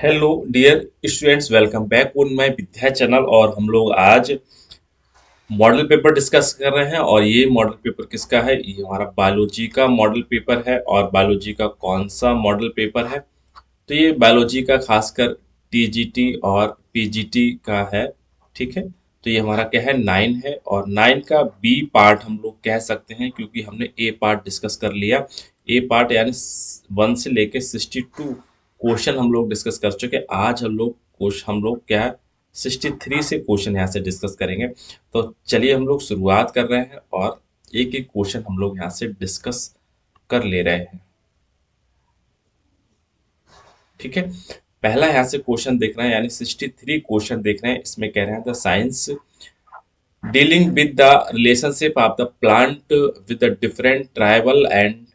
Hello dear students, welcome back on my Vidya channel. और हम लोग आज मॉडल पेपर डिस्कस कर रहे हैं। और ये मॉडल पेपर किसका है? ये हमारा बायोलॉजी का मॉडल पेपर है। और बायोलॉजी का कौन सा मॉडल पेपर है? तो ये बायोलॉजी का खासकर टीजीटी और पीजीटी का है। ठीक है, तो ये हमारा क्या है, 9 है। और 9 का बी पार्ट हम लोग कह सकते हैं, क्योंकि हमने ए पार्ट डिस्कस कर लिया। ए पार्ट यानी 1 से लेके 62 क्वेश्चन हम लोग डिस्कस कर चुके। आज हम लोग क्या है, 63 से क्वेश्चन यहाँ से डिस्कस करेंगे। तो चलिए हम लोग शुरुआत कर रहे हैं और एक एक क्वेश्चन हम लोग यहाँ से डिस्कस कर ले रहे हैं। ठीक है, पहला यहाँ से क्वेश्चन देख रहे हैं, यानी 63 क्वेश्चन देख रहे हैं। इसमें कह रहे हैं the science dealing with the relationship of the plant with the different tribal and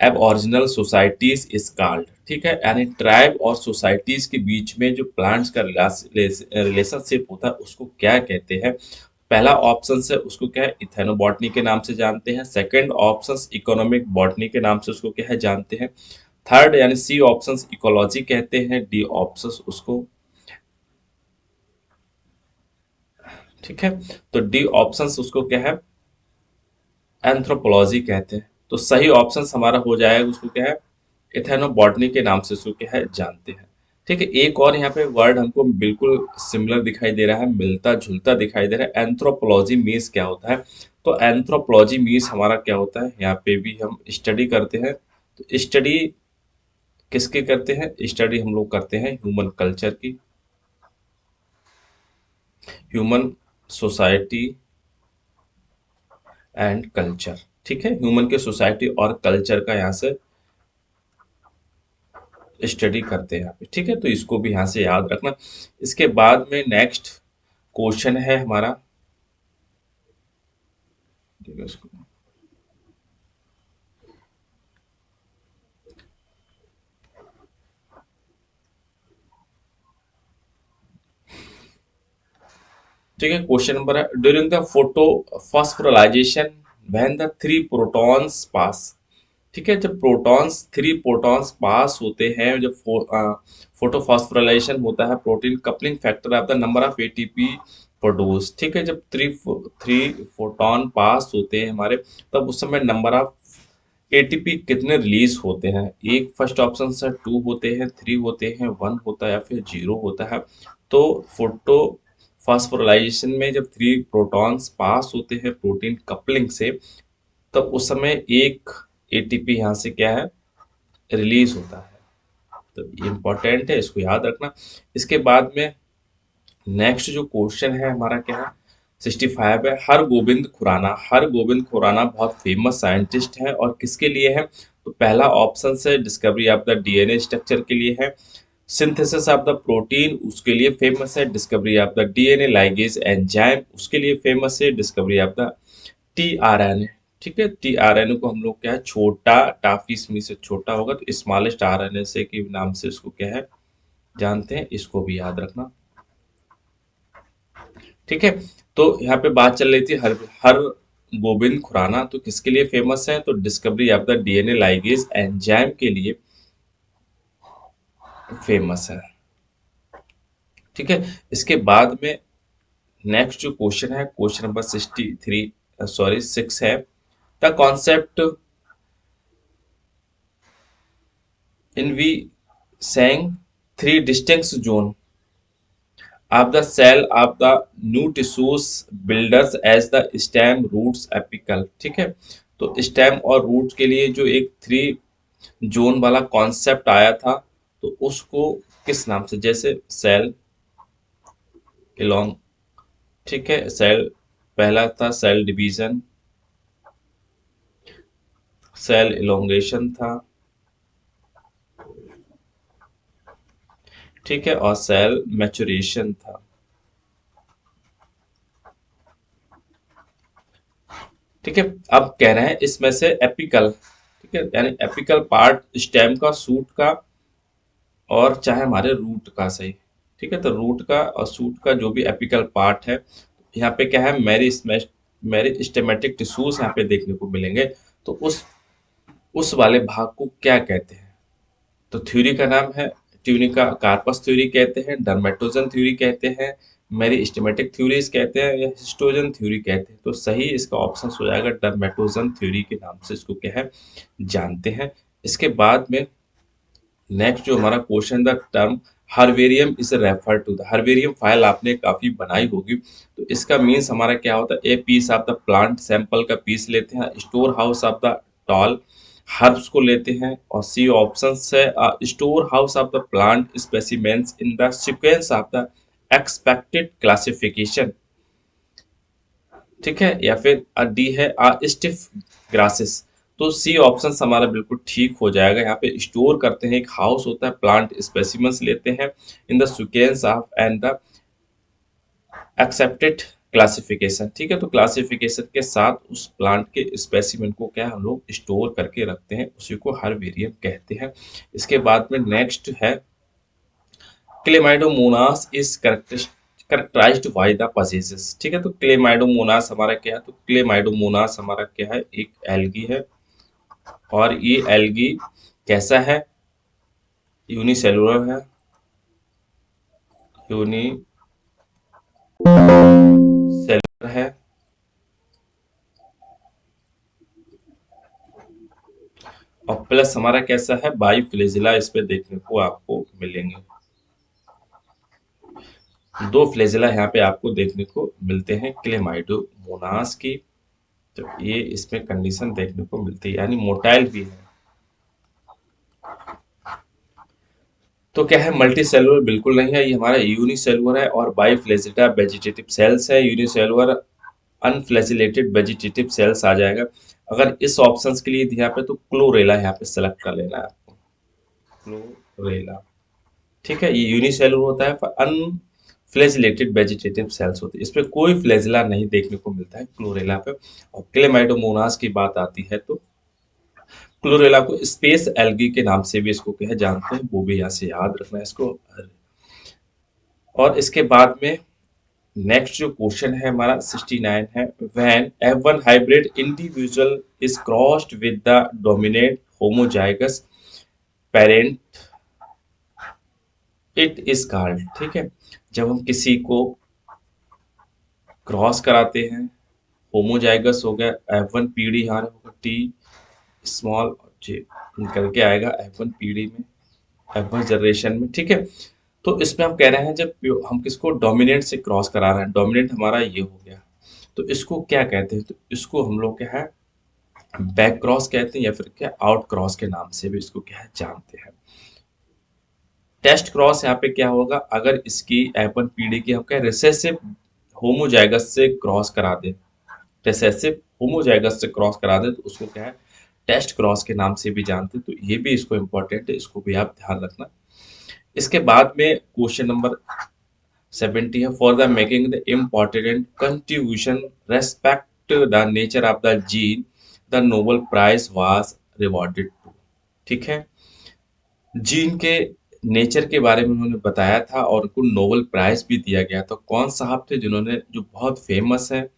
एबऑरिजिनल societies is called. ठीक है, यानी ट्राइब और सोसाइटीज के बीच में जो प्लांट्स का रिलेशनशिप होता है उसको क्या कहते हैं? पहला ऑप्शन है उसको क्या है, इथेनोबॉटनी के नाम से जानते हैं। सेकंड ऑप्शन इकोनॉमिक बॉटनी के नाम से उसको क्या है, जानते हैं। थर्ड यानी सी ऑप्शन इकोलॉजी कहते हैं। डी ऑप्शन उसको, ठीक है, तो डी ऑप्शन उसको क्या है, एंथ्रोपोलॉजी कहते हैं। तो सही ऑप्शन हमारा हो जाएगा, उसको क्या है, इथेनोबॉटनी के नाम से उसको क्या है, जानते हैं। ठीक है, एक और यहाँ पे वर्ड हमको बिल्कुल सिमिलर दिखाई दे रहा है, मिलता जुलता दिखाई दे रहा है। एंथ्रोपोलॉजी मीन्स क्या होता है? तो एंथ्रोपोलॉजी मीन्स हमारा क्या होता है, यहाँ पे भी हम स्टडी करते हैं। तो स्टडी किसके करते हैं? स्टडी हम लोग करते हैं ह्यूमन कल्चर की, ह्यूमन सोसाइटी एंड कल्चर। ठीक है, ह्यूमन के सोसाइटी और कल्चर का यहाँ से स्टडी करते हैं यहाँ पे। ठीक है, तो इसको भी यहाँ से याद रखना। इसके बाद में नेक्स्ट क्वेश्चन है हमारा, ठीक है, इसको ठीक है, क्वेश्चन नंबर है during the photo phosphorylation when the three protons pass. ठीक है, जब थ्री प्रोटॉन्स पास होते हैं, जब फोटो फॉस्फोराइलेशन होता है, protein coupling factor of the number of ATP produce. ठीक है, जब थ्री फोटोन पास होते हैं हमारे, तब उस समय नंबर ऑफ एटीपी कितने रिलीज होते हैं? एक फर्स्ट ऑप्शन से 2 होते हैं, 3 होते हैं, 1 होता है या फिर 0 होता है। तो फोटो फास्फोराइलेशन में जब 3 प्रोटॉन्स पास होते हैं प्रोटीन कपलिंग से, तब उस समय एक एटीपी यहाँ से क्या है, रिलीज होता है। तो ये इंपॉर्टेंट है, इसको याद रखना। इसके बाद में नेक्स्ट जो क्वेश्चन है हमारा क्या है, 65 है। हर गोविंद खुराना बहुत फेमस साइंटिस्ट है और किसके लिए है? तो पहला ऑप्शन है discovery of the DNA structure के लिए है। सिंथेसिस ऑफ द प्रोटीन उसके लिए फेमस है। Discovery of the DNA ligase enzyme उसके लिए फेमस है। Discovery of the tRNA. ठीक है, टीआरएनए को हम लोग क्या है, छोटा टाफी में से छोटा होगा तो स्मॉलेस्ट आरएनए से के नाम से उसको क्या है, जानते हैं। इसको भी याद रखना। ठीक है, तो यहाँ पे बात चल रही थी हर हर गोविंद खुराना तो किसके लिए फेमस है? तो discovery of the DNA ligase enzyme के लिए फेमस है। ठीक है, इसके बाद में नेक्स्ट जो क्वेश्चन है, क्वेश्चन नंबर 6 है। The concept in we saying three distinct zone of the cell of the new tissues builders as the stem roots apical। ठीक है, तो स्टेम और रूट के लिए जो एक 3 जोन वाला कॉन्सेप्ट आया था, तो उसको किस नाम से? जैसे सेल इलोंग, ठीक है, सेल पहला था सेल डिवीजन, सेल इलोंगेशन था, ठीक है, और सेल मैचुरेशन था। ठीक है, अब कह रहे हैं इसमें से एपिकल, ठीक है, यानी एपिकल पार्ट स्टेम का, सूट का, और चाहे हमारे रूट का, सही। ठीक है, तो रूट का और सूट का जो भी एपिकल पार्ट है, यहाँ पे क्या है, मेरी स्टेमेटिक टिश्यूज यहाँ पे देखने को मिलेंगे। तो उस वाले भाग को क्या कहते हैं? तो थ्योरी का नाम है ट्यूनिका कार्पस थ्योरी कहते हैं, डर्मेटोजन थ्योरी कहते हैं, मेरिस्टेमेटिक थ्योरीज कहते हैं, या हिस्टोजन थ्योरी कहते हैं। तो सही इसका ऑप्शन हो जाएगा डर्मेटोजन थ्योरी के नाम से इसको क्या है जानते हैं। इसके बाद में नेक्स्ट जो हमारा question the term herbarium is refer to the, herbarium file आपने काफी बनाई होगी, तो इसका मीन्स हमारा क्या होता है, a piece of the plant sample का पीस लेते हैं, store house of the tall herbs को लेते हैं, और सी ऑप्शन है store house of the plant specimens in the sequence of the expected classification, ठीक है, या फिर डी है स्टिफ ग्रासेस। तो सी ऑप्शन हमारा बिल्कुल ठीक हो जाएगा। यहाँ पे स्टोर करते हैं, एक हाउस होता है, प्लांट स्पेसिमेंस लेते हैं इन the sequence of and the accepted classification, ठीक है। तो क्लासिफिकेशन के साथ उस प्लांट के स्पेसिमेन को क्या हम लोग स्टोर करके रखते हैं, उसी को हर्बेरियम कहते हैं। इसके बाद में नेक्स्ट है Chlamydomonas is characterized by the passages, ठीक है। तो क्लेमाइडोमोनास हमारा क्या है, तो क्लेमाइडोमोनास हमारा क्या है, एक एल्गी है, और ये एल्गी कैसा है, यूनिसेलुलर है, यूनिसेलुलर है, और प्लस हमारा कैसा है, बाईफ्लेजिला इस पे देखने को आपको मिलेंगे। दो फ्लेजिला यहाँ पे आपको देखने को मिलते हैं क्लेमाइडोमोनास की, तो ये इसमें कंडीशन देखने को मिलती है, यानी मोटाइल भी है। तो क्या है, मल्टी सेलुलर बिल्कुल नहीं है, ये हमारा यूनिसेलुलर है, और बाईफ्लेजिला वेजिटेटिव सेल्स है, यूनिसेलुलर अनफ्लैजिलेटेड वेजिटेटिव सेल्स आ जाएगा। अगर इस ऑप्शंस के लिए यहाँ पे तो क्लोरेला यहाँ पे सेलेक्ट कर लेना है आपको, क्लोरेला, ठीक है। ये यूनिसेलुलर होता है, पर अनफ्लैजिलेटेड वेजिटेटिव सेल्स होती है, इस पे कोई फ्लैजिला नहीं देखने को मिलता है क्लोरेला पे। और क्लेमाइडोमोनास की बात आती है तो क्लोरेला को स्पेस एल्गी के नाम से भी इसको क्या है जानते हैं, वो भी यहाँ से याद रखना है इसको। और इसके बाद में नेक्स्ट जो क्वेश्चन है हमारा 69 है, when F1 hybrid individual is crossed with the dominant homozygous parent it is called, ठीक है। जब हम किसी को क्रॉस कराते हैं, होमोजाइगस हो गया, F1 पीढ़ी यहाँ होगा, टी स्मॉल जे निकल के आएगा F1 पीढ़ी में, F1 जनरेशन में, ठीक है। तो इसमें हम कह रहे हैं जब हम किसको डोमिनेंट से क्रॉस करा रहे हैं, डोमिनेंट हमारा ये हो गया, तो इसको क्या कहते हैं, तो इसको हम लोग क्या है बैक क्रॉस कहते हैं, या फिर क्या आउट क्रॉस के नाम से भी इसको क्या है जानते हैं। टेस्ट क्रॉस यहाँ पे क्या होगा, अगर इसकी F1 पीढ़ी की हम क्या रिसेसिव होमोजाइगस से क्रॉस करा दे, रिसेसिव होमोजाइगस से क्रॉस करा दे, तो उसको क्या है टेस्ट क्रॉस के नाम से भी जानते हैं। तो ये भी इसको इम्पोर्टेंट है, इसको भी आप ध्यान रखना। इसके बाद में क्वेश्चन नंबर 70 है, for the making the important contribution respect the nature of the gene the Nobel prize was rewarded to, ठीक है। जीन के नेचर के बारे में उन्होंने बताया था और उनको नोबेल प्राइज भी दिया गया। तो कौन साहब थे जिन्होंने, जो बहुत फेमस है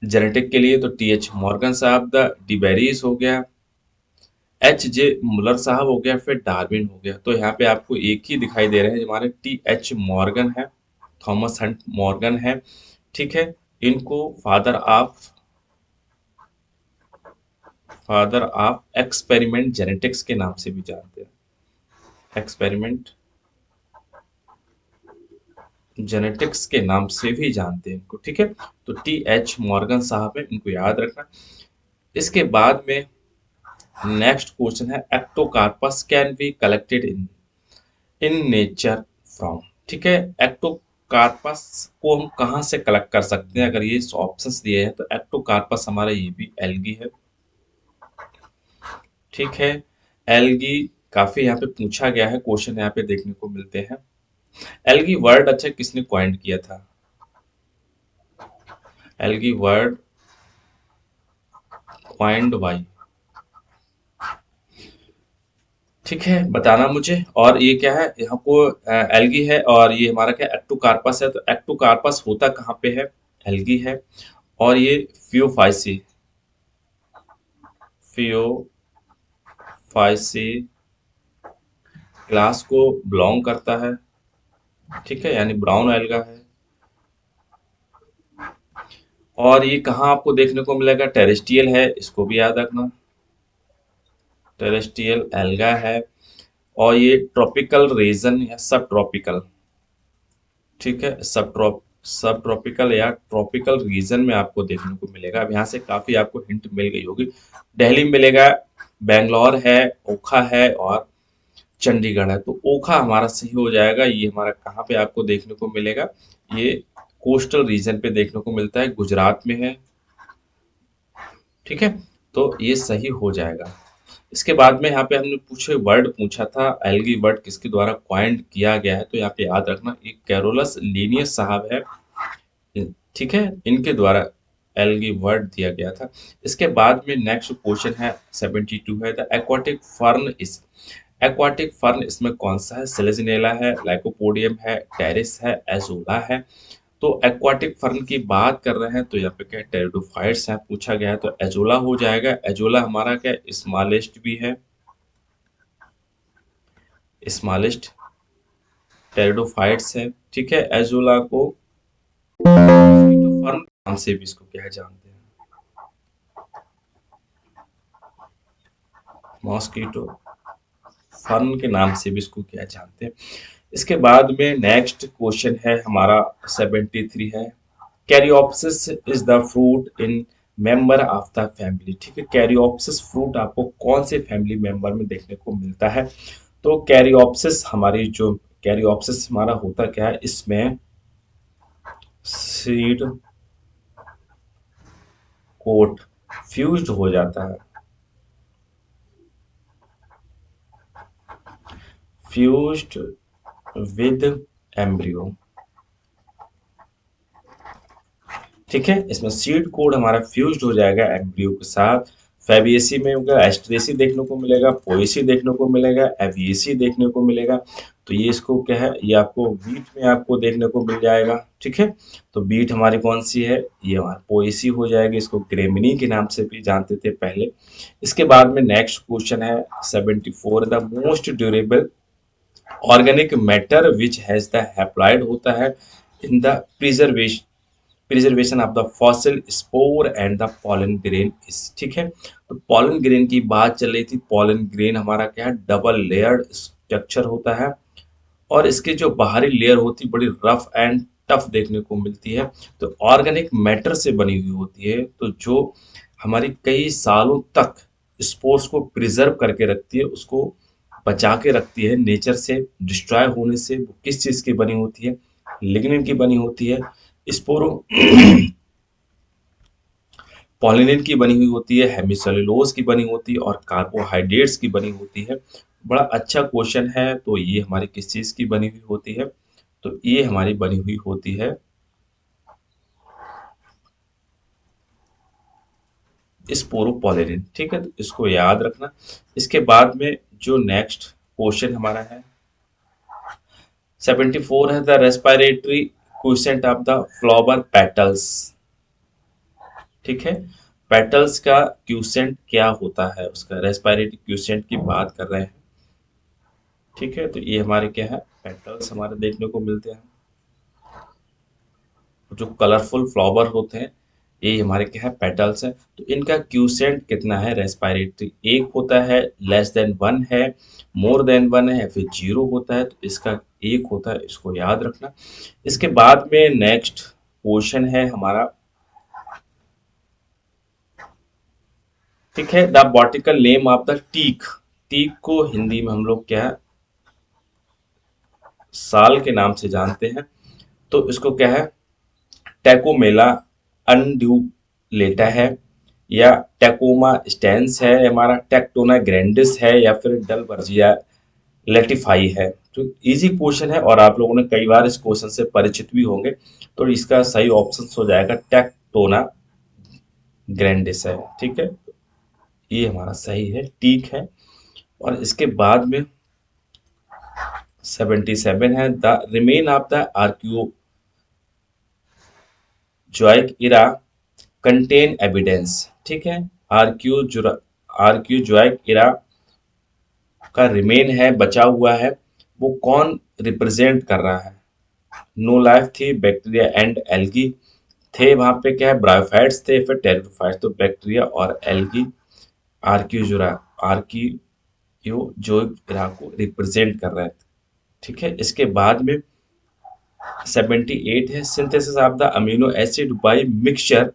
जेनेटिक के लिए, तो टी एच मॉर्गन साहब, द डिबेरीज हो गया, H.J. मुलर साहब हो गया, फिर डार्विन हो गया। तो यहाँ पे आपको एक ही दिखाई दे रहे हैं, हमारे T.H. मॉर्गन है, थॉमस हंट मॉर्गन है, ठीक है। इनको फादर ऑफ एक्सपेरिमेंट जेनेटिक्स के नाम से भी जानते हैं, एक्सपेरिमेंट जेनेटिक्स के नाम से भी जानते हैं इनको, ठीक है। तो T.H. मॉर्गन साहब है, इनको याद रखना। इसके बाद में नेक्स्ट क्वेश्चन है, Ectocarpus can be collected in nature from, ठीक है। एक्टोकार्पस को हम कहाँ से कलेक्ट कर सकते हैं, अगर ये ऑप्शंस दिए हैं, तो एक्टोकार्पस हमारा ये भी एल्गी है, ठीक है। एल्गी काफी यहाँ पे पूछा गया है, क्वेश्चन यहाँ पे देखने को मिलते हैं। एल्गी वर्ड अच्छा किसने क्वाइंट किया था, एल्गी वर्ड क्वाइंड बाय, ठीक है, बताना मुझे। और ये क्या है, यहाँ को एल्गी है, और ये हमारा क्या एक्टोकार्पस है, तो एक्टोकार्पस होता कहाँ पे है, एल्गी है, और ये फियोफाइसी, फियोफाइसी क्लास को बिलोंग करता है, ठीक है, यानी ब्राउन एल्गा है। और ये कहाँ आपको देखने को मिलेगा, टेरेस्ट्रियल है, इसको भी याद रखना, टेरेस्ट्रियल एल्गा है। और ये ट्रॉपिकल रीजन या सब ट्रॉपिकल, ठीक है, सब ट्रॉपिकल या ट्रॉपिकल रीजन में आपको देखने को मिलेगा। अब यहाँ से काफी आपको हिंट मिल गई होगी। दिल्ली में मिलेगा, बेंगलोर है, ओखा है और चंडीगढ़ है। तो ओखा हमारा सही हो जाएगा। ये हमारा कहाँ पे आपको देखने को मिलेगा, ये कोस्टल रीजन पे देखने को मिलता है, गुजरात में है, ठीक है। तो ये सही हो जाएगा। इसके बाद में यहाँ पे हमने पूछे वर्ड पूछा था, एल्गी वर्ड किसके द्वारा क्वाइंड किया गया है, तो यहाँ पे याद रखना ये कैरोलस लिनियस साहब है, ठीक है, इनके द्वारा एल्गी वर्ड दिया गया था। इसके बाद में नेक्स्ट क्वेश्चन है 72 है, the aquatic fern is, aquatic fern इसमें कौन सा है, सेलेजिनेला है, लाइकोपोडियम है, टेरिस है, एजोला है। तो एक्वाटिक फर्न की बात कर रहे हैं तो यहाँ पे क्या टेरिडोफाइट्स है, पूछा गया है तो एजोला हो जाएगा। एजोला हमारा क्या स्मॉलेस्ट भी है, स्मॉलेस्ट टेरिडोफाइट्स है, ठीक है। एजोला को मॉस्किटो फर्न नाम से भी इसको क्या है जानते हैं, मॉस्किटो फर्न के नाम से भी इसको क्या जानते हैं। इसके बाद में नेक्स्ट क्वेश्चन है हमारा 73 है, caryopsis is the fruit in member of the family, ठीक है। कैरियोप्सिस फ्रूट आपको कौन से फैमिली मेंबर में देखने को मिलता है, तो कैरियोप्सिस हमारी जो कैरियोप्सिस हमारा होता क्या है, इसमें सीड कोट फ्यूज्ड हो जाता है, फ्यूज्ड विद एम्ब्रियो, ठीक है। इसमें सीड कोड हमारा फ्यूज्ड हो जाएगा एम्ब्रियो के साथ। फैबिएसी में होगा, एस्ट्रेसी देखने को मिलेगा, पोएसी देखने को मिलेगा, एविएसी देखने को मिलेगा। तो ये इसको क्या है, ये आपको बीट में आपको देखने को मिल जाएगा, ठीक है। तो बीट हमारी कौन सी है, ये हमारी पोएसी हो जाएगी, इसको ग्रेमिनी के नाम से भी जानते थे पहले। इसके बाद में नेक्स्ट क्वेश्चन है 74, the most durable organic matter which has the haploid होता है in the preservation of the fossil spore and the pollen grain is, ठीक है। तो पॉलन ग्रेन की बात चल रही थी। पॉलन ग्रेन हमारा क्या है, डबल लेयर्ड स्ट्रक्चर होता है और इसके जो बाहरी लेयर होती है बड़ी रफ एंड टफ देखने को मिलती है। तो ऑर्गेनिक मैटर से बनी हुई होती है, तो जो हमारी कई सालों तक स्पोर्स को प्रिजर्व करके रखती है, उसको बचा के रखती है नेचर से डिस्ट्रॉय होने से। वो किस चीज की बनी होती है, लिग्निन की बनी होती है, स्पोरो पॉलिनिन की बनी हुई होती है, हेमिसेलुलोज की बनी होती है और कार्बोहाइड्रेट्स की बनी होती है। बड़ा अच्छा क्वेश्चन है। तो ये हमारी किस चीज की बनी हुई होती है, तो ये हमारी बनी हुई होती है स्पोरोपॉलिनिन, ठीक है। तो इसको याद रखना। इसके बाद में जो नेक्स्ट क्वेश्चन हमारा है 74 है, the respiratory quotient of the flower petals, ठीक है। पेटल्स का क्यूसेंट क्या होता है, उसका रेस्पिरेटरी क्यूसेंट की बात कर रहे हैं, ठीक है। तो ये हमारे क्या है, पेटल्स हमारे देखने को मिलते हैं, जो कलरफुल फ्लावर होते हैं ये हमारे क्या है, पेटल्स है। तो इनका क्यूसेंट कितना है रेस्पिरेटरी, एक होता है, लेस देन वन है, मोर देन वन है, फिर जीरो होता है। तो इसका एक होता है, इसको याद रखना। इसके बाद में नेक्स्ट क्वेश्चन है हमारा, ठीक है, the botanical name of the teak, teak को हिंदी में हम लोग क्या है, साल के नाम से जानते हैं। तो इसको क्या है, टैकोमेला अनड्यूलेटा है, या टैकोमा स्टेंस है, हमारा टेक्टोना ग्रैंडिस है, या फिर डलबर्जिया लेटिफाई है। तो इजी क्वेश्चन है और आप लोगों ने कई बार इस क्वेश्चन से परिचित भी होंगे। तो इसका सही ऑप्शन हो जाएगा टेक्टोना ग्रैंडिस है, ठीक है। ये हमारा सही है, टीक है। और इसके बाद में 77 है, the remain of the archaeozoic era contain evidence, ठीक है। आर्क्योजोइक इरा का रिमेन है, बचा हुआ है, वो कौन रिप्रेजेंट कर रहा है? नो लाइफ थी, बैक्टीरिया एंड एल्गी थे, वहां पे क्या है, ब्रायोफाइट्स थे, फिर टेरिडोफाइट्स, तो बैक्टीरिया और एल्गी आर्कियोजोरा आर्कियो जो को रिप्रेजेंट कर रहे थे। ठीक है, इसके बाद में 78 है, synthesis of the amino acid by mixture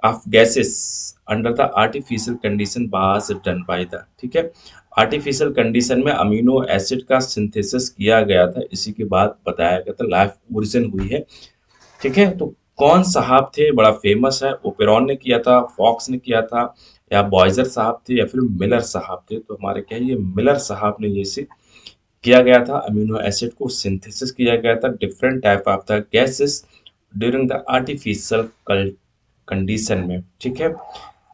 of gases under the artificial condition was done by the, ठीक है, आर्टिफिशियल कंडीशन में अमीनो एसिड का सिंथेसिस किया गया था, इसी के बाद बताया गया था लाइफ ओरिजिन हुई है। ठीक है, तो कौन साहब थे, बड़ा फेमस है, ओपेरॉन ने किया था, फॉक्स ने किया था, या बॉयजर साहब थे, या फिर मिलर साहब थे? तो हमारे क्या है, ये मिलर साहब ने ये से किया गया था, अमीनो एसिड को सिंथेसिस किया गया था different type of the gases during the artificial condition में। ठीक है,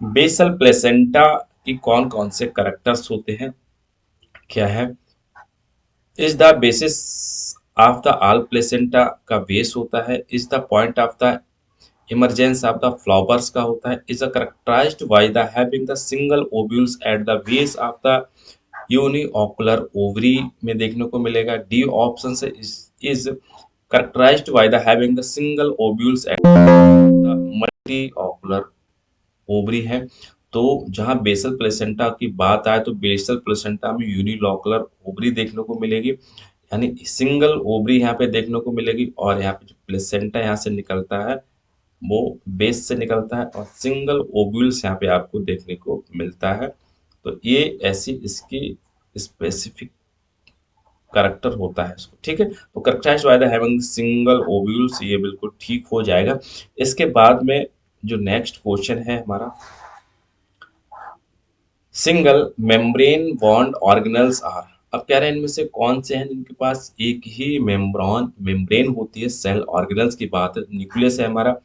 बेसल प्लेसेंटा की कौन कौन से करेक्टर्स होते हैं, क्या है, is the basis of the all placenta का बेस होता है, is the point of the emergence of the flowers का होता है, is characterized by the having the single ovules at the base of the unilocular ovary में देखने को मिलेगा। डी ऑप्शन से is characterized by the having the single ovules at the multilocular ovary है। तो जहां बेसल प्लेसेंटा की बात आए तो बेसल प्लेसेंटा में यूनिलॉकुलर ओवरी देखने को मिलेगी, यानी सिंगल ओवरी यहाँ पे देखने को मिलेगी, और यहाँ पे जो प्लेसेंटा यहाँ से निकलता है वो बेस से निकलता है, और सिंगल ओव्यूल्स यहाँ पे आपको देखने को मिलता है। तो ये ऐसी इसकी स्पेसिफिक करेक्टर होता है इसको। ठीक है, तो characterised by the having single ovules, ये बिल्कुल ठीक हो जाएगा। इसके बाद में जो नेक्स्ट क्वेश्चन है हमारा, single membrane bond organelles are, अब कह रहे हैं इनमें से कौन से हैं जिनके पास एक ही मेम्ब्रेन होती है, सेल ऑर्गेनल्स की बात है। न्यूक्लियस है हमारा,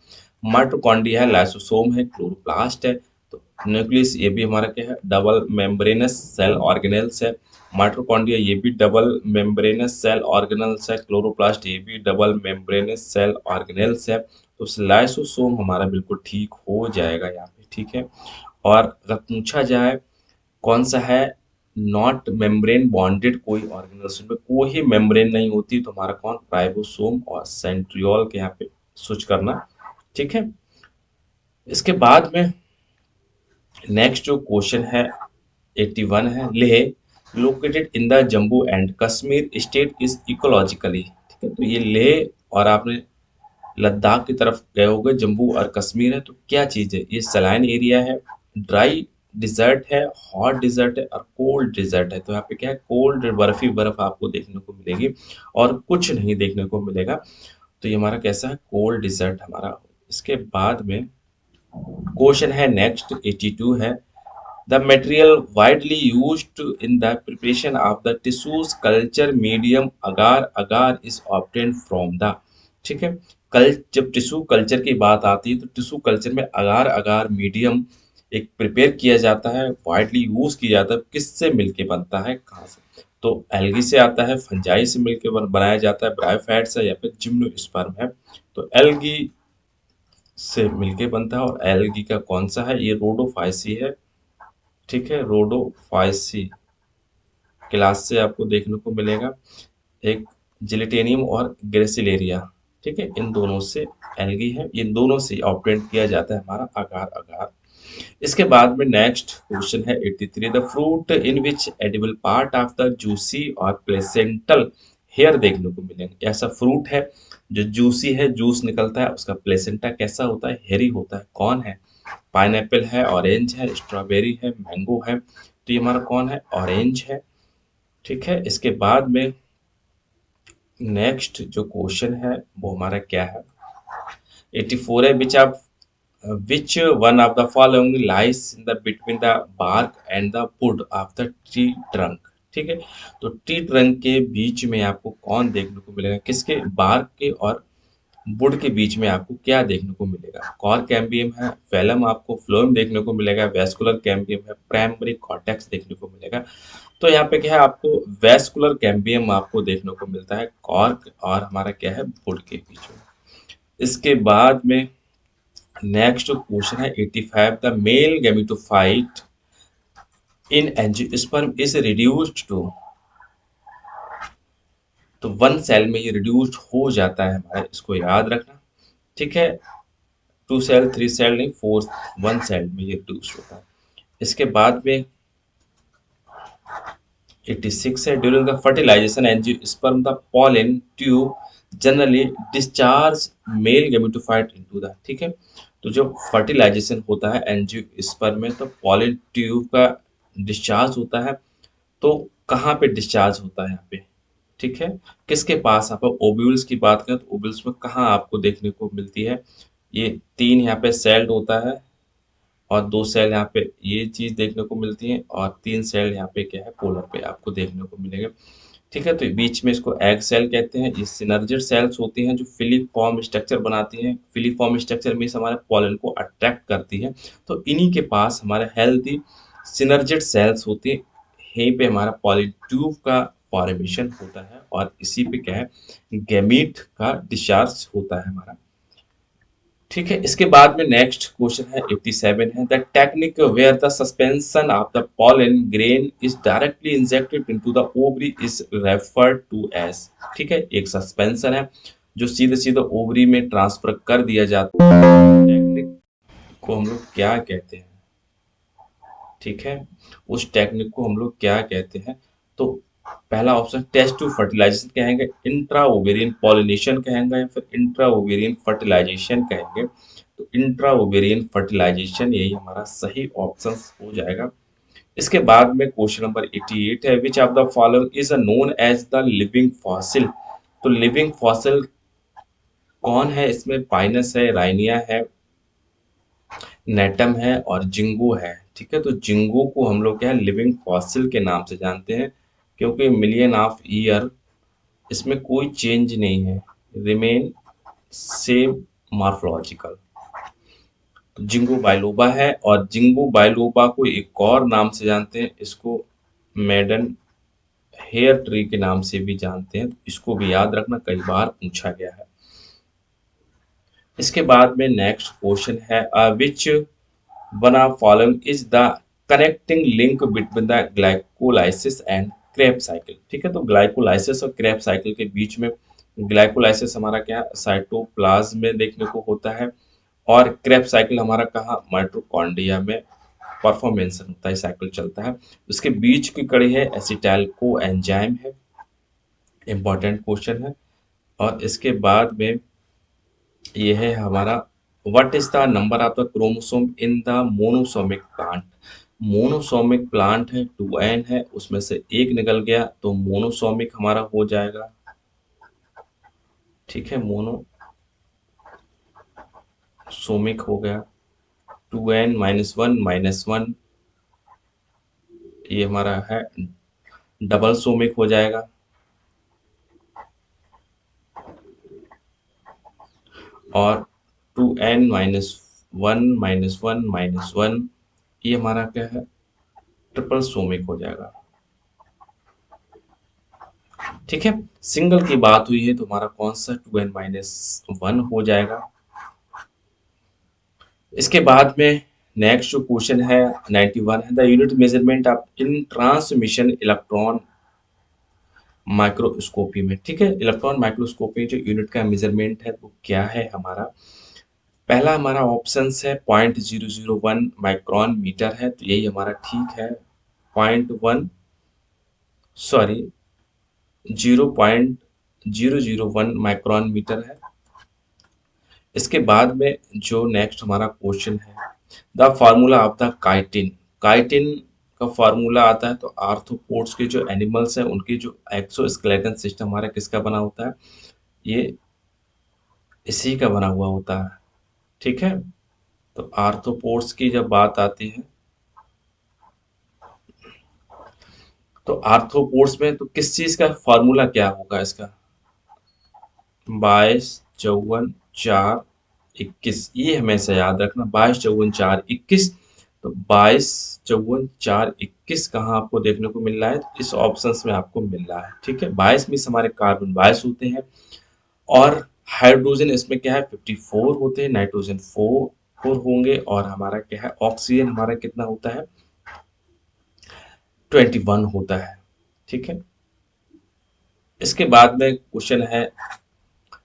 माइटोकॉन्ड्रिया है, लाइसोसोम है, क्लोरोप्लास्ट है। तो न्यूक्लियस ये भी हमारा क्या है, डबल मेम्ब्रेनस सेल ऑर्गेनल्स है। माइटोकॉन्ड्रिया ये भी डबल मेम्ब्रेनस सेल ऑर्गेनल्स है। क्लोरोप्लास्ट ये भी डबल मेम्ब्रेनस सेल ऑर्गेनल्स है। तो लाइसोसोम हमारा बिल्कुल ठीक हो जाएगा यहाँ पे। ठीक है, और अगर पूछा जाए कौन सा है नॉट मेम्ब्रेन बॉन्डेड, कोई ऑर्गेनल्स में कोई मेम्ब्रेन नहीं होती, तो हमारा कौन, राइबोसोम और सेंट्रियोल के यहाँ पे स्विच करना। ठीक है, इसके बाद में नेक्स्ट जो क्वेश्चन है 81 है, Leh located in the Jammu and Kashmir state is ecologically, ठीक है, तो ये लेह और आपने लद्दाख की तरफ गए होगे, जम्मू और कश्मीर है, तो क्या चीज़ है, ये सलाइन एरिया है, ड्राई डिजर्ट है, हॉट डिजर्ट है, और कोल्ड डिजर्ट है। तो यहाँ पे क्या है, कोल्ड बर्फी बर्फ आपको देखने को मिलेगी और कुछ नहीं देखने को मिलेगा। तो ये हमारा कैसा है, कोल्ड डिजर्ट हमारा। इसके बाद में क्वेश्चन है नेक्स्ट 82 है, the material widely used in the preparation of the tissues culture medium agar agar is obtained from the, ठीक है, कल जब टिश्यू कल्चर की बात आती है तो टिश्यू कल्चर में अगार अगार मीडियम एक प्रिपेयर किया जाता है, वाइडली यूज किया जाता है, किससे मिलके बनता है, कहाँ से, तो एल्गी से आता है, फंजाई से मिलके बनाया जाता है, ब्रायोफाइट से, या फिर जिम्नोस्पर्म है, तो एल्गी से मिलके बनता है। और एल्गी का कौन सा है, ये रोडोफाइसी है। ठीक है, रोडोफाइसी क्लास से आपको देखने को मिलेगा, एक जिलेटेनियम और ग्रेसिलेरिया। ठीक है, इन दोनों से एल्गी है, इन दोनों से ऑब्टेन किया जाता है हमारा अगार अगार। इसके बाद में नेक्स्ट क्वेश्चन है 83, the fruit in which edible part of the juicy और प्लेसेंटल हेयर देखने को मिलेंगे। ऐसा फ्रूट है जो जूसी है, जूस निकलता है, उसका प्लेसेंटा कैसा होता है, हेयरी होता है, कौन है, पाइनएप्पल है, ऑरेंज है, स्ट्रॉबेरी है, मैंगो है। तो ये हमारा कौन है, ऑरेंज है। ठीक है, इसके बाद में नेक्स्ट जो क्वेश्चन है वो हमारा क्या है, 84 है, which one of the following lies in the between the bark and the wood of the tree trunk, ठीक है, तो ट्री ट्रंक के बीच में आपको कौन देखने को मिलेगा, किसके, बार्क के और वुड के बीच में आपको क्या देखने को मिलेगा, कॉर कैम्बियम है, फेलम आपको फ्लोएम देखने को मिलेगा, वेस्कुलर कैम्बियम है, प्राइमरी कॉर्टेक्स देखने को मिलेगा। तो यहाँ पे क्या है, आपको वेस्कुलर कैम्बियम आपको देखने को मिलता है कॉर्क और हमारा क्या है, वुड के बीच में। इसके बाद में नेक्स्ट क्वेश्चन है 85, the male gametophyte in angiosperm is reduced to, तो 1 सेल में ये रिड्यूस्ड हो जाता है हमारा, इसको याद रखना। ठीक है, 2 सेल 3 सेल नहीं, 4 1 सेल में ये रिड्यूस्ड होता है। इसके बाद में 86 है, during the fertilisation angiosperm the pollen tube generally discharge male gametophyte into the. ठीक है, तो जब फर्टिलाइजेशन होता है एंजियोस्पर्म में, तो पॉलन ट्यूब का डिस्चार्ज होता है। तो कहाँ पे डिस्चार्ज होता है यहाँ पे? ठीक है, किसके पास? आप ओव्यूल्स की बात करें तो ओव्यूल्स में कहाँ आपको देखने को मिलती है? ये 3 यहाँ पे सेल्ड होता है, और 2 सेल यहाँ पे ये चीज देखने को मिलती है, और 3 सेल यहाँ पे क्या है, पोलर पे आपको देखने को मिलेंगे। ठीक है, तो बीच में इसको एग सेल कहते हैं। ये सिनर्जिड सेल्स होती हैं जो फिलीफॉर्म स्ट्रक्चर बनाती हैं। फिलीफॉर्म स्ट्रक्चर मीन्स हमारे पॉलन को अट्रैक्ट करती है। तो इन्हीं के पास हमारे हेल्दी सिनर्जिड सेल्स होती है। यहीं पे हमारा पॉलन ट्यूब का फॉर्मेशन होता है, और इसी पे क्या है, गैमीट का डिस्चार्ज होता है हमारा। ठीक है, इसके बाद में नेक्स्ट क्वेश्चन है 87 है, the technique where the suspension of the pollen grain is directly injected into the ovary is referred to as. ठीक है, एक सस्पेंशन है जो सीधे सीधे ओवरी में ट्रांसफर कर दिया जाता है, टेक्निक को हम लोग क्या कहते हैं? ठीक है, उस टेक्निक को हम लोग क्या कहते हैं? तो पहला ऑप्शन टेस्ट टू फर्टिलाइजेशन कहेंगे, इंट्रा ओवेरियन पॉलिनेशन कहेंगे, या फिर इंट्रा ओवेरियन फर्टिलाइजेशन कहेंगे। तो इंट्रा ओवेरियन फर्टिलाइजेशन यही हमारा सही ऑप्शन हो जाएगा। इसके बाद में क्वेश्चन नंबर 88 है, which of the following is known as the living fossil. तो लिविंग फॉसिल कौन है? इसमें पाइनस है, राइनिया है, नेटम है, और जिंगो है। ठीक है, तो जिंगो को हम लोग क्या है, लिविंग फॉसिल के नाम से जानते हैं, क्योंकि मिलियन ऑफ ईयर इसमें कोई चेंज नहीं है, रिमेन सेम मॉर्फोलॉजिकल। तो जिंगो बाइलोबा है, और जिंगो बाइलोबा को एक और नाम से जानते हैं, इसको मेडन हेयर ट्री के नाम से भी जानते हैं। तो इसको भी याद रखना, कई बार पूछा गया है। इसके बाद में नेक्स्ट क्वेश्चन है, विच one of following is the connecting link between the glycolysis and Krebs cycle. ठीक है, तो ग्लाइकोलाइसिस और क्रेब साइकिल के बीच में ग्लाइकोलाइसिस हमारा क्या, साइटोप्लाज्म में देखने को होता है, और क्रेब साइकिल हमारा कहाँ, माइटोकॉन्ड्रिया में परफॉर्मेंस होता है, साइकिल चलता है। उसके बीच की कड़ी है एसिटाइल को एंजाइम है, इंपॉर्टेंट क्वेश्चन है। और इसके बाद में ये है हमारा, what is the number of the chromosome in the monosomic plant. Monosomic plant है, 2n है, उसमें से एक निकल गया तो मोनोसोमिक हमारा हो जाएगा। ठीक है, मोनोसोमिक हो गया, 2n -1 ये हमारा है डबल सोमिक हो जाएगा। और 2n -1 ये हमारा क्या है, ट्रिपल सोमिक हो जाएगा। ठीक है, सिंगल की बात हुई है तो हमारा कौन सा 2n-1 हो जाएगा। इसके बाद में नेक्स्ट जो क्वेश्चन है 91 है, the unit measurement of in transmission electron microscopy में। ठीक है, इलेक्ट्रॉन माइक्रोस्कोपी जो यूनिट का मेजरमेंट है वो क्या है हमारा? पहला हमारा ऑप्शन है 0.001 माइक्रोन मीटर है, तो यही हमारा ठीक है, 0.1 सॉरी 0.001 माइक्रोन मीटर है। इसके बाद में जो नेक्स्ट हमारा क्वेश्चन है, the formula of the chitin. Chitin का फार्मूला आता है, तो आर्थ्रोपोड्स के जो एनिमल्स हैं उनकी जो एक्सोस्केलेटन सिस्टम हमारा किसका बना होता है, ये इसी का बना हुआ होता है। ठीक है, तो आर्थ्रोपोड्स की जब बात आती है, तो आर्थ्रोपोड्स में तो किस चीज का फार्मूला क्या होगा इसका, 22, 54, 4, 21, ये हमेशा याद रखना, 22, 54, 4, 21। तो 22, 54, 4, 21 कहाँ आपको देखने को मिल रहा है, तो इस ऑप्शन में आपको मिल रहा है। ठीक है, 22 में हमारे कार्बन 22 होते हैं, और हाइड्रोजन इसमें क्या है, 54 होते हैं, नाइट्रोजन 4 होंगे, और हमारा क्या है, ऑक्सीजन हमारा कितना होता है, 21 होता है। ठीक है, इसके बाद में क्वेश्चन है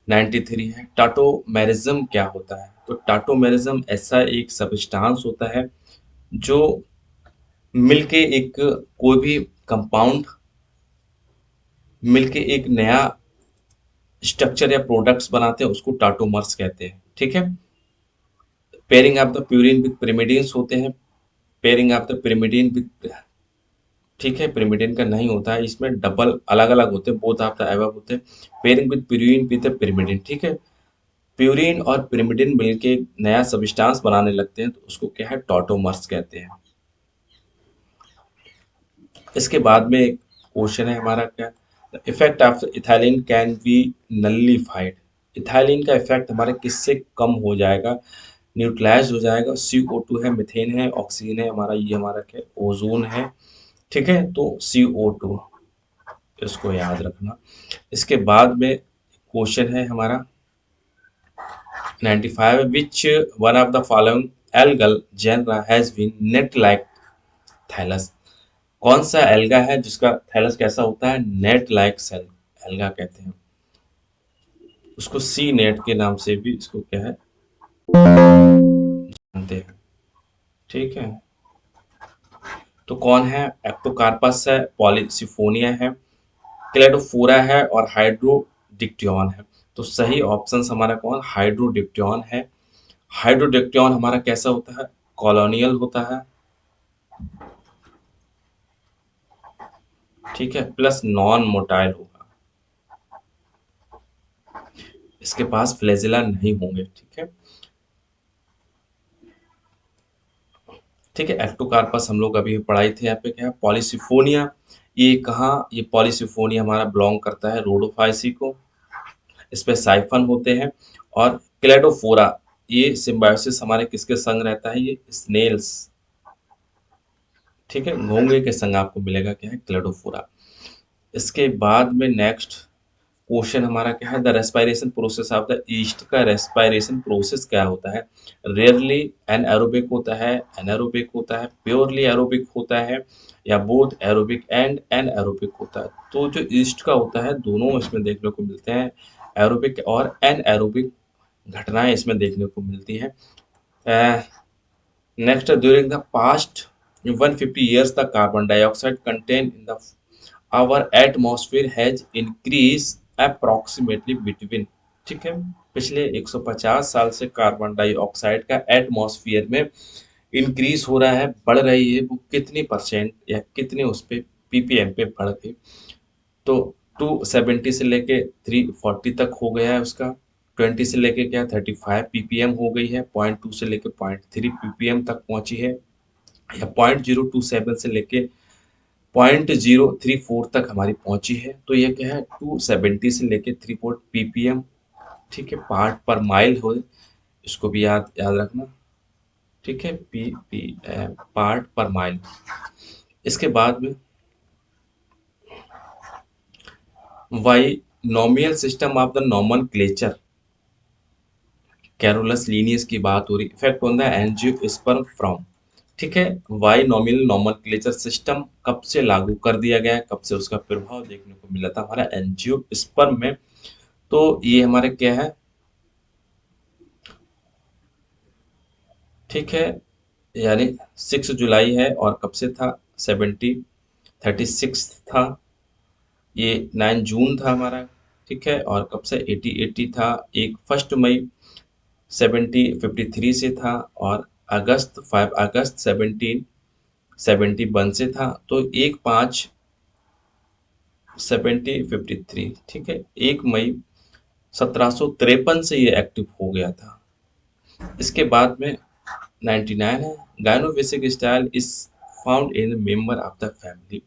93 है, टाटोमेरिज्म क्या होता है? तो टाटोमेरिज्म ऐसा एक सब्सटेंस होता है जो मिलके एक कोई भी कंपाउंड मिलके एक नया स्ट्रक्चर या प्रोडक्ट्स बनाते हैं, उसको टाटोमर्स कहते हैं। ठीक है, pairing of the purine with pyrimidines होते हैं, pairing of the pyrimidine with, ठीक है, पिरिमिडिन का नहीं होता है, इसमें डबल अलग अलग होते हैं, बोथ ऑफ द अबव होते हैं, pairing with purine with pyrimidine. ठीक है, प्यूरिन और पिरिमिडिन मिलके नया सब्सटेंस बनाने लगते हैं, तो उसको क्या है, टॉटोमर्स कहते हैं। इसके बाद में एक क्वेश्चन है हमारा, क्या effect of ethylene can be nullified? Ethylene का इफेक्ट हमारे किससे कम हो जाएगा, न्यूट्रलाइज हो जाएगा? CO2 है, मीथेन है, ऑक्सीजन है, हमारा ये हमारा क्या, ओजोन है। ठीक है, तो CO2, इसको याद रखना। इसके बाद में क्वेश्चन है हमारा 95, which one of the following algal genera has been net like thallus? कौन सा एल्गा है जिसका थैलस कैसा होता है, नेट लाइक सेल एल्गा कहते हैं उसको, सी नेट के नाम से भी इसको क्या है जानते हैं। ठीक है, तो कौन है, एक्टोकार्पस है, पॉलीसिफोनिया है, क्लेडोफोरा है और हाइड्रोडिक्टियन है। तो सही ऑप्शन हमारा कौन, हाइड्रोडिक्टियन है। हाइड्रोडिक्टियन हमारा कैसा होता है, कॉलोनियल होता है। ठीक है, प्लस नॉन मोटाइल होगा, इसके पास फ्लैजिला नहीं होंगे। ठीक है, ठीक है, एक्टोकार्पस हम लोग अभी पढ़ाई थे, यहाँ पे क्या है, पॉलीसिफोनिया, ये कहाँ, ये पॉलीसिफोनिया हमारा बिलोंग करता है रोडोफाइसी को, इस पे साइफन होते हैं। और क्लेडोफोरा, ये सिम्बायोसिस हमारे किसके संग रहता है, ये स्नेल्स, ठीक है, घोंघे के संग आपको मिलेगा, क्या है, क्लेडोफोरा। इसके बाद में नेक्स्ट क्वेश्चन हमारा क्या है, the respiration process of the east का रेस्पायरेशन प्रोसेस क्या होता है? रेयरली एनएरोबिक होता है, एनारोबिक होता है, प्योरली एरोबिक होता है, या बोथ एरोबिक एंड एनएरोबिक होता है? तो जो ईस्ट का होता है, दोनों इसमें देखने को मिलते हैं, एरोबिक और एनएरोबिक घटनाएं इसमें देखने को मिलती हैं। Next, during the past 150 years the carbon dioxide content in the our atmosphere has increased approximately between, ठीक है, पिछले 150 साल से कार्बन डाइऑक्साइड का एटमॉस्फेयर में इंक्रीज हो रहा है, बढ़ रही है, वो कितनी परसेंट या कितने उस पे ppm पे बढ़ गई? तो 270 से लेके 340 तक हो गया है उसका, 20 से लेके क्या 35 ppm हो गई है, 0.2 से लेके 0.3 ppm तक पहुंची है, या 0.027 से लेके 0.034 तक हमारी पहुंची है। तो ये क्या है, 270 से लेके 340 ppm, ठीक है, पार्ट पर माइल हो, इसको भी याद याद रखना। ठीक है, ppm पार्ट पर माइल। इसके बाद में binomial system of the nomenclature, Carolus Linnaeus की बात हो रही, effect on the angiosperm from, ठीक है, बाइनोमियल नोमेनक्लेचर सिस्टम कब से लागू कर दिया गया है, कब से उसका प्रभाव देखने को मिला था हमारा एंजियोस्पर्म में? तो ये हमारे क्या है, ठीक है, यानी 6 जुलाई है, और कब से था, 36 था, ये 9 जून था हमारा, ठीक है, और कब से 80 था, एक 1 मई 53 से था, और 5 अगस्त 71 से था, तो 1/5/53, ठीक है, 1 मई 1753 से ये एक्टिव हो गया था। इसके बाद में 99 है, gynobasic style is found in member of the family,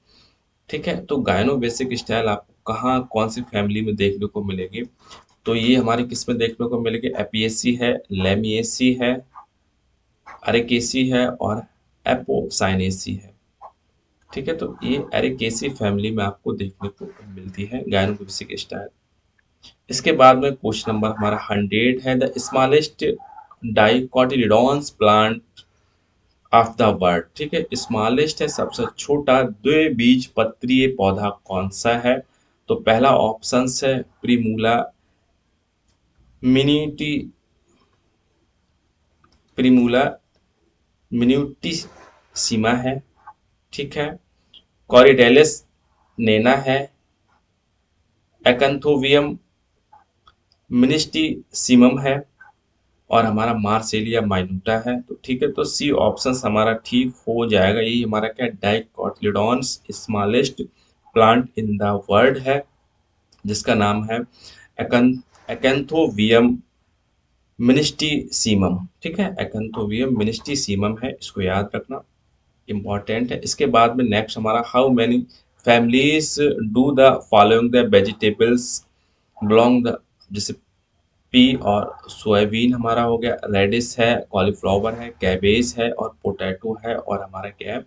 ठीक है, तो गायनो-बेसिक स्टाइल आपको कहाँ कौन सी फैमिली में देखने को मिलेगी? तो ये हमारे किस में देखने को मिलेगी, एपिएसी है, लेमिएसी है, अरेकेसी है, और एपोसाइनेसी है। ठीक है, तो ये एरिकेसी फैमिली में आपको देखने को मिलती है गायनो-बेसिक स्टाइल। इसके बाद में क्वेश्चन नंबर हमारा 100 है, the smallest dicotyledons plant of the world, ठीक है, स्मॉलेस्ट है, सबसे छोटा द्विबीजपत्रीय पौधा कौन सा है? तो पहला ऑप्शन है प्रीमूला मिनिटी प्रीमूला मिन्यूटिसिमा है, ठीक है। कॉरिडेलिस नेना है, एकंथोवियम मिनिस्टिसिमम है, और हमारा मार्सेलिया माइनूटा है। तो ठीक है, तो सी ऑप्शन हमारा ठीक हो जाएगा। यही हमारा क्या dicotyledons smallest plant in the world है, जिसका नाम है एकंथोवियम मिनिस्टिसिमम, ठीक है। एकंथोवियम मिनिस्टिसिमम है, इसको याद रखना इम्पॉर्टेंट है। इसके बाद में नेक्स्ट हमारा how many families do the following the vegetables belong the, जैसे पी और सोयाबीन हमारा हो गया, रेडिस है, कॉलीफ्लावर है, कैबेज है, और पोटैटो है, और हमारा क्या है,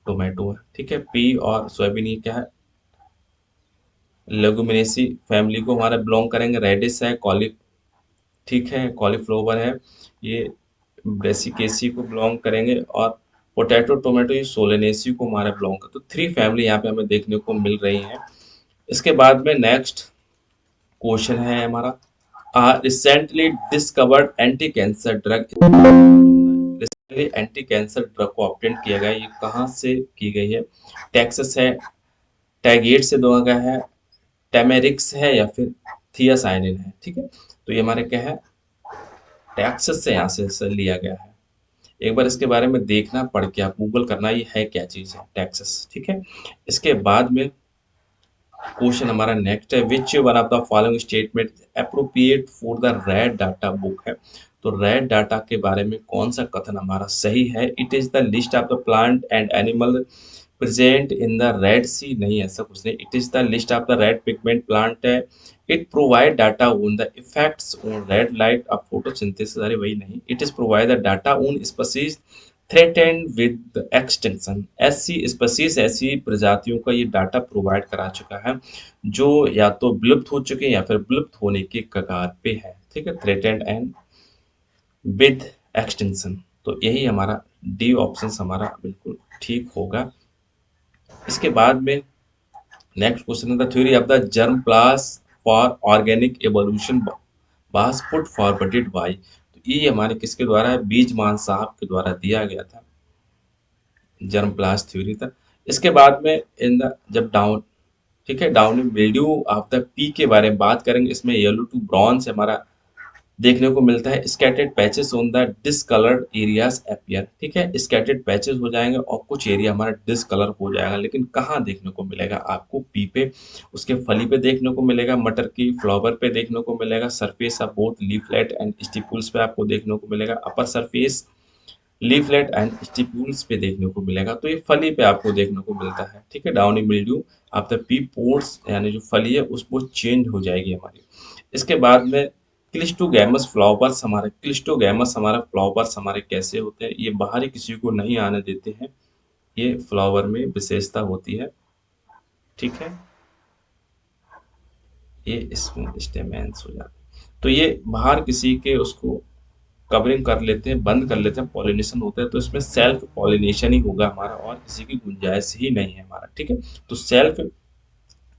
टोमेटो है, ठीक है। पी और सोयाबीन ये क्या है, लेगुमिनेसी फैमिली को हमारा बिलोंग करेंगे। रेडिस है, ठीक है, कॉलीफ्लावर है, ये ब्रेसिकेसी को बिलोंग करेंगे, और पोटैटो टोमेटो ये सोलेनेसी को हमारा बिलोंग कर। तो थ्री फैमिली यहाँ पे हमें देखने को मिल रही हैं। इसके बाद में नेक्स्ट क्वेश्चन है हमारा, recently discovered anti cancer drug, recently anti cancer drug को ऑब्टेन किया गया, ये कहाँ से की गई है? टेक्सास है, टैगेट से दो गया है, टेमेरिक्स है, या फिर थियासाइनिन है, ठीक है। तो ये हमारे क्या है, टेक्सास से यहाँ से लिया गया है। एक बार इसके बारे में देखना, पढ़ के आप गूगल करना ये है क्या चीज़ है, टेक्सास, ठीक है। इसके बाद में क्वेश्चन हमारा नेक्स्ट है, विच one of the following statement appropriate for the red data book है। तो रेड डाटा के बारे में कौन सा कथन हमारा सही है? It is the list of the plant and animal present in the Red Sea, नहीं ऐसा कुछ नहीं। It is the list of the red pigment plant है। It provide data on the effects on red light of photosynthesis, अरे वही नहीं। It is provide the data on species threatened with extension, ऐसी species, ऐसी प्रजातियों का ये data provide करा चुका है जो या तो विलुप्त हो चुके हैं या फिर विलुप्त होने के कगार पे है, ठीक है। थ्रेटेंड एंड विद एक्सटेंशन, तो यही हमारा डी ऑप्शन हमारा बिल्कुल ठीक होगा। इसके बाद में नेक्स्ट क्वेश्चन है, the theory of the germ plasm for organic evolution was put forwarded by, तो ये हमारे किसके द्वारा है? बीजमान साहब के द्वारा दिया गया था, जर्म प्लास थ्योरी था। इसके बाद में इन द जब डाउन, ठीक है, down mildew of the P के बारे में बात करेंगे। इसमें येलो टू ब्रॉन्ज हमारा देखने को मिलता है। Scattered patches on the discoloured areas appear, ठीक है, स्कैटर्ड पैचेस हो जाएंगे और कुछ एरिया हमारा डिसकलर हो जाएगा, लेकिन कहाँ देखने को मिलेगा आपको? पी पे, उसके फली पे देखने को मिलेगा, मटर की फ्लावर पे देखने को मिलेगा, surface of both leaflet and stipules पे आपको देखने को मिलेगा, upper surface leaflet and stipules पे देखने को मिलेगा। तो ये फली पे आपको देखने को मिलता है, ठीक है। Downy mildew of the pea pores, यानी जो फली है उसको चेंज हो जाएगी हमारी। इसके बाद में क्लिस्टोगैमस फ्लावर्स, हमारे फ्लावर्स हमारे कैसे होते हैं? ये बाहरी किसी को नहीं आने देते हैं, ये फ्लावर में विशेषता होती है, ठीक है। ये इसमें स्टेमेंस हो जाते हैं, तो ये बाहर किसी के उसको कवरिंग कर लेते हैं, बंद कर लेते हैं, पॉलिनेशन होता है। तो इसमें सेल्फ पॉलिनेशन ही होगा हमारा, और किसी की गुंजाइश ही नहीं है हमारा, ठीक है। तो सेल्फ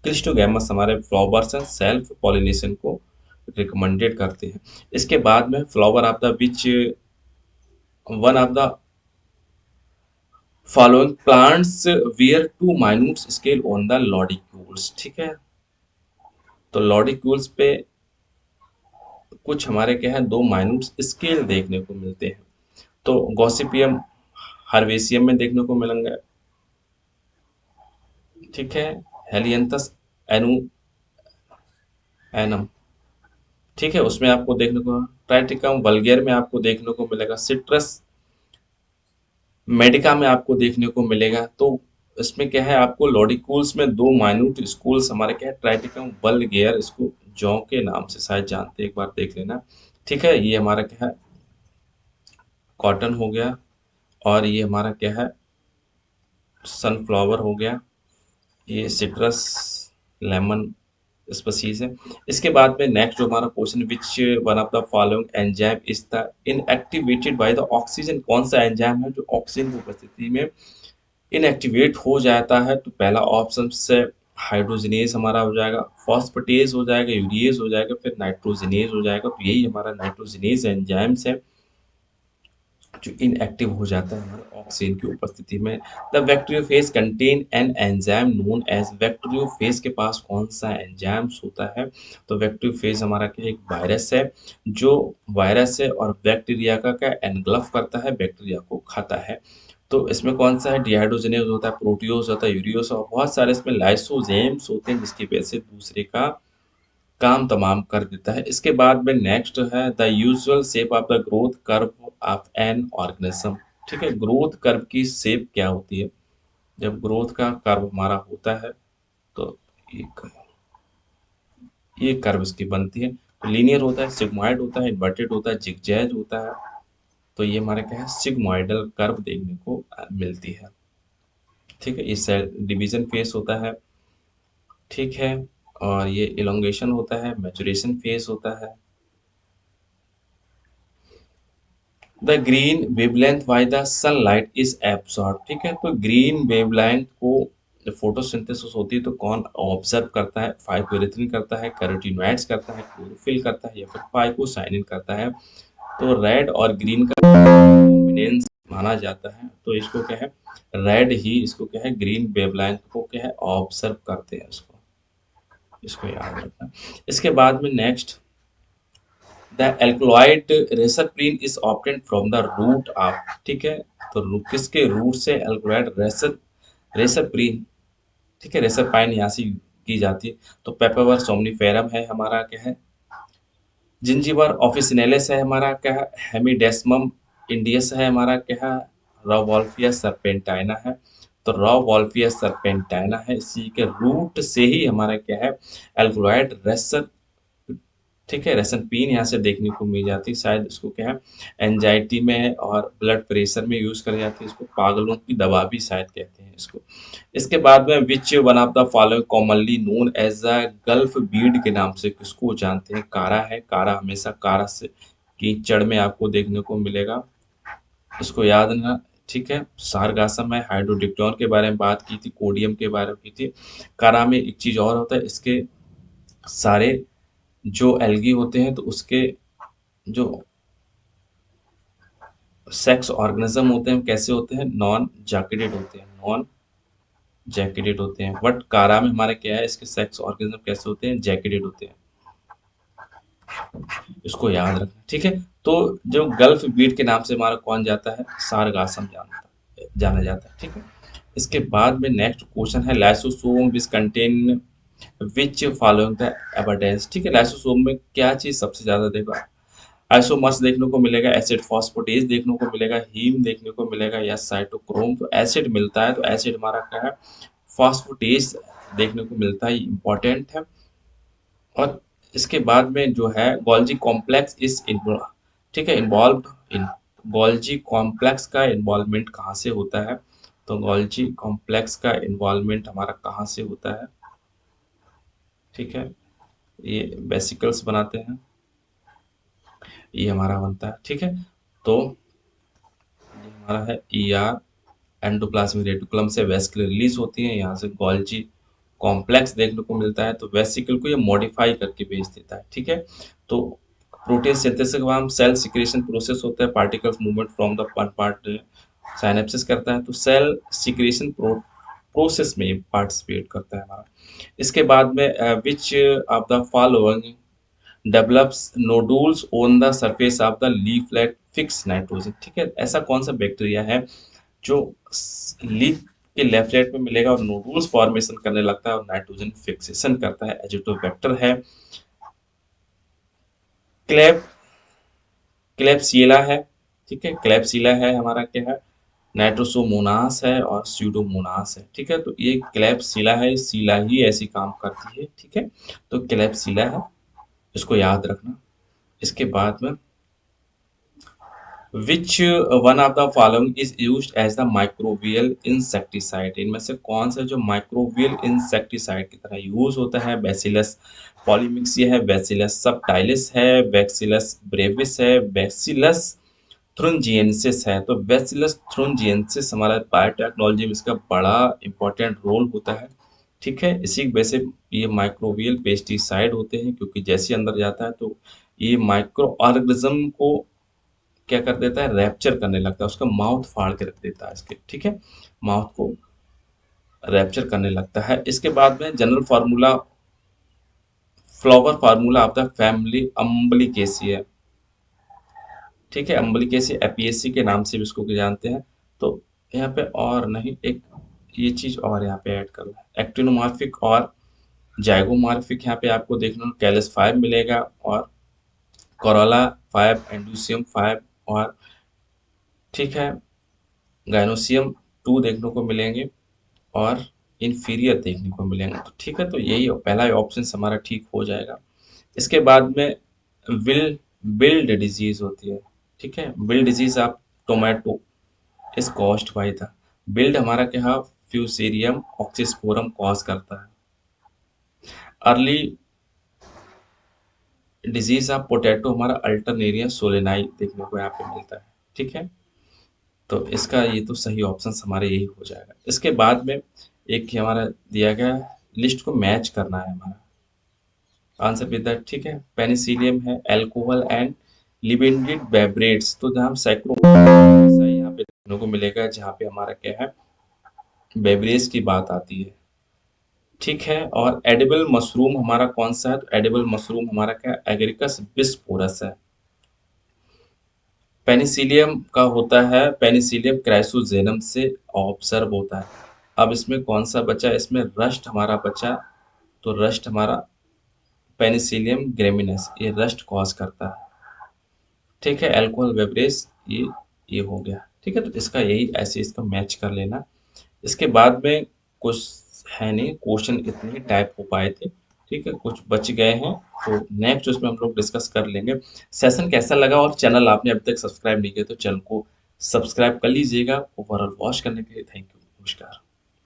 क्लिस्टोगैमस हमारे फ्लावर्स हैं, सेल्फ पॉलिनेशन को रिकमेंडेड करते हैं। इसके बाद में flower of the which one of the following plants where two minute scale on the lodicules, ठीक है। तो लॉडिक्यूल्स पे कुछ हमारे क्या है, दो माइन्यूट स्केल देखने को मिलते हैं। तो गॉसिपियम हार्वेसियम में देखने को मिलेंगे, ठीक है। हेलियंथस एनु एनम, ठीक है, उसमें आपको देखने को, ट्राइटिकम वल्गेर में आपको देखने को मिलेगा, सिट्रस मेडिका में आपको देखने को मिलेगा। तो इसमें क्या है, आपको लॉडिक्यूल्स में दो माइन्यूट स्कूल्स हमारे क्या है, ट्राइटिकम वल्गेर, इसको जौ के नाम से शायद जानते हैं, एक बार देख लेना, ठीक है। ये हमारा क्या है, कॉटन हो गया, और ये हमारा क्या है, सनफ्लावर हो गया, ये सिट्रस लेमन स्पीसीज है। इसके बाद में नेक्स्ट जो हमारा question, which one of the following enzyme is the inactivated by the oxygen, कौन सा एंजाइम है जो ऑक्सीजन की उपस्थिति में इनएक्टिवेट हो जाता है? तो पहला ऑप्शन है हाइड्रोजनेज हमारा हो जाएगा, फॉस्फेटेज हो जाएगा, यूरिएज हो जाएगा, फिर नाइट्रोजनेज हो जाएगा। तो यही हमारा नाइट्रोजनेज एंजाइम्स है जो इनएक्टिव हो जाता है हमारे ऑक्सीजन की उपस्थिति में। The bacteriophage contain an enzyme known as, bacteriophage के पास कौन सा एंजाइम्स होता है? तो बैक्टीरियोफेज हमारा क्या एक वायरस है, जो वायरस है और बैक्टीरिया का क्या एनगल्फ करता है, बैक्टीरिया को खाता है। तो इसमें कौन सा है? डिहाइड्रोजनेज होता है, प्रोटियोज होता है, यूरियोस और बहुत सारे इसमें लाइसोजेम्स होते हैं जिसकी वजह से दूसरे का काम तमाम कर देता है। इसके बाद में नेक्स्ट है the usual shape of the growth curve of an organism. ठीक है, ग्रोथ कर्व की शेप क्या होती है? जब ग्रोथ का कर्व हमारा होता है तो एक ये कर्व इसकी बनती है। लीनियर होता है, सिग्मॉइड होता है, इन्वर्टेड होता है, जिगजैग होता है। तो ये हमारा क्या है? सिग्मॉइडल कर्व देखने को मिलती है। ठीक है, इस डिवीजन फेस होता है। ठीक है, और ये इलोंगेशन होता है, मैचुरेशन फेस होता है। The green wavelength by the sunlight is absorb. ठीक है, तो ग्रीन वेवलेंथ को जब फोटोसिंथेसिस होती है तो कौन ऑब्जर्व करता है? फाइब्रोइलेक्ट्रिन करता है, कैरोटीनॉइड्स करता है, क्लोरोफिल करता है, या फिर फाइकोसाइनिन करता है। तो रेड और ग्रीन का कॉम्बिनेंस माना जाता है, तो इसको क्या है? रेड ही इसको क्या है? ग्रीन वेवलेंथ को क्या है? ऑब्जर्व करते हैं इसको। इसको याद रखना। इसके बाद में next the alkaloid reserpine is obtain from the root of. ठीक है, तो किसके रूट से एल्कलॉइड रेसरपिन, ठीक है, रेसरपाइन यहाँ से की जाती है। तो पेपावर सोमनिफेरम है हमारा क्या है? जिंजीबर ऑफिसिनेलिस है हमारा क्या है? हेमिडेस्मम इंडियस है हमारा क्या है? रॉवॉल्फिया सर्पेंटाइना है। तो रॉवॉल्फिया सर्पेंटाइना है, इसी के रूट से ही हमारा क्या है? एल्कलॉइड रेसर, ठीक है, रेसनपीन यहाँ से देखने को मिल जाती है। शायद इसको क्या है? एंजाइटी में और ब्लड प्रेशर में यूज करी जाती है। इसको पागलों की दवा भी शायद कहते हैं इसको। इसके बाद में which one of the following commonly known as a gulf bead के नाम से किसको जानते हैं? कारा है। कारा हमेशा कारा से कीचड़ में आपको देखने को मिलेगा, इसको याद रखना। ठीक है, सारगासम है, हाइड्रोडिप्टोन के बारे में बात की थी, कोडियम के बारे में की थी। कारा में एक चीज और होता है, इसके सारे जो एल्गी होते हैं तो उसके जो सेक्स ऑर्गेनिज्म होते हैं कैसे होते हैं? नॉन जैकेटेड होते हैं, नॉन जैकेटेड होते हैं। बट कारा में हमारे क्या है? इसके सेक्स ऑर्गेनिज्म कैसे होते हैं? जैकेटेड होते हैं। इसको याद रखना। ठीक है, तो जो गल्फ बीट के नाम से हमारा कौन जाता है? सारगासम जाना जाता है। ठीक है, इसके बाद में नेक्स्ट क्वेश्चन है lysosome which contain which following the abundance. ठीक है, लाइसोसोम में क्या चीज सबसे ज्यादा देखा? आइसोमर्स देखने को मिलेगा, एसिड फॉस्फेटेज देखने को मिलेगा, हीम देखने को मिलेगा, या साइटोक्रोम। तो एसिड मिलता है, तो एसिड हमारा क्या है? फॉस्फेटेज देखने को मिलता है, इंपॉर्टेंट है। और इसके बाद में जो है गोल्जी कॉम्प्लेक्स इस ठीक है इन्वॉल्व इन, गोल्जी कॉम्प्लेक्स का इन्वॉल्वमेंट कहाँ से होता है? तो गोल्जी कॉम्प्लेक्स का इन्वॉल्वमेंट हमारा कहाँ से होता है? ठीक है, ये वेसिकल्स बनाते हैं, ये हमारा बनता है। ठीक है, तो ये हमारा है ईआर, एंडोप्लाज्मिक रेटिकुलम से वेसिकल रिलीज होती है, यहाँ से गोल्जी कॉम्प्लेक्स देखने को मिलता है। तो वेसिकल को ये मॉडिफाई करके भेज देता है। ठीक है, तो प्रोटीन सिंथेसिस के बाद हम सेल सिक्रेशन प्रोसेस होता है, particles movement from the one part synapsis करता है। तो सेल सिक्रेशन प्रोसेस में ये पार्टिसिपेट करता है हमारा। इसके बाद में which of the following develops nodules on the surface of the leaflet fix nitrogen. ठीक है, ऐसा कौन सा बैक्टीरिया है जो लीफ के लेफ्ट साइड में मिलेगा और नोडुल्स फॉर्मेशन करने लगता है और नाइट्रोजन फिक्सेशन करता है? एजिटोबैक्टर है, क्लेब क्लेबसिएला है। ठीक है, क्लेबसिला है हमारा क्या है? नाइट्रोसोमोनास है और स्यूडोमोनास है। ठीक है, तो ये क्लेबसिला है, सिला ही ऐसी काम करती है। ठीक है, तो क्लेबसिला है, इसको याद रखना। इसके बाद में which one of the following is used as the microbial insecticide. इनमें से कौन सा जो माइक्रोबियल इंसेक्टिसाइड की तरह यूज होता है? बैसिलस पॉलीमिक्सिया है, बैसिलस सबटाइलिस है, बैसिलस ब्रेविस है, बैसिलस थ्रुंजिएंसिस है। तो बैसिलस थ्रुंजिएंसिस हमारा बायोटेक्नोलॉजी में इसका बड़ा इंपॉर्टेंट रोल होता है। ठीक है, इसी वजह से ये माइक्रोबियल पेस्टिसाइड होते हैं, क्योंकि जैसे ही अंदर जाता है तो ये माइक्रो ऑर्गेनिज्म को क्या कर देता है, रैप्चर करने लगता है, उसका माउथ फाड़ के रख देता है इसके, ठीक है, माउथ को रैप्चर करने लगता है। इसके बाद में general formula, flower formula of the family Umbellaceae है, ठीक है, अम्बलिकेसी एपियेसी के नाम से भी इसको जानते हैं। तो यहाँ पे और नहीं, एक ये चीज और यहाँ पे ऐड कर लो, एक्टिनोमॉर्फिक और जाइगोमॉर्फिक, यहाँ पे आपको देखने को कैलस 5 मिलेगा, और कोरोला 5, एंडोसियम 5, और ठीक है, गाइनोसियम 2 देखने को मिलेंगे, और इंफीरियर देखने को मिलेंगे। तो ठीक है, तो यही पहला ऑप्शन हमारा ठीक हो जाएगा। इसके बाद में विल बिल्ड डिजीज होती है, ठीक है, बिल्ड डिजीज आप टोमेटो इस कॉस्ट बाई था, बिल्ड हमारा क्या, फ्यूसेरियम ऑक्सीस्पोरम कॉज करता है। अर्ली डिजीज ऑफ पोटैटो हमारा अल्टरनेरिया सोलेनाई देखने को यहाँ पे मिलता है, ठीक है, तो इसका ये तो सही ऑप्शन हमारे यही हो जाएगा। इसके बाद में एक हमारा दिया गया लिस्ट को मैच करना है हमारा आंसर विद दैट, ठीक है, पेनिसिलियम है, अल्कोहल एंड लिबेंडिड बेवरेट्स, तो जहाँ सैक्रो यहाँ पे देखने को मिलेगा, जहाँ पे हमारा क्या है, बेवरेज की बात आती है, ठीक है। और एडिबल मशरूम हमारा कौन सा है, तो एडिबल मशरूम हमारा क्या, एगरिकस बिस्पोरस है। पेनिसिलियम का होता है, पेनिसिलियम क्राइसोजेनम से ऑब्जर्व होता है। अब इसमें कौन सा बचा, इसमें रस्ट हमारा बचा, तो रस्ट हमारा पेनिसिलियम ग्रेमिनस, ये रस्ट कॉज करता है, ठीक है। अल्कोहल बेवरेज, ये हो गया, ठीक है, तो इसका यही ऐसे इसका मैच कर लेना। इसके बाद में कुछ है नहीं, क्वेश्चन इतने ही टाइप हो पाए थे, ठीक है, कुछ बच गए हैं, तो नेक्स्ट उसमें हम लोग डिस्कस कर लेंगे। सेशन कैसा लगा, और चैनल आपने अभी तक सब्सक्राइब नहीं किया तो चैनल को सब्सक्राइब कर लीजिएगा। ओवरऑल वॉच करने के लिए थैंक यू, नमस्कार।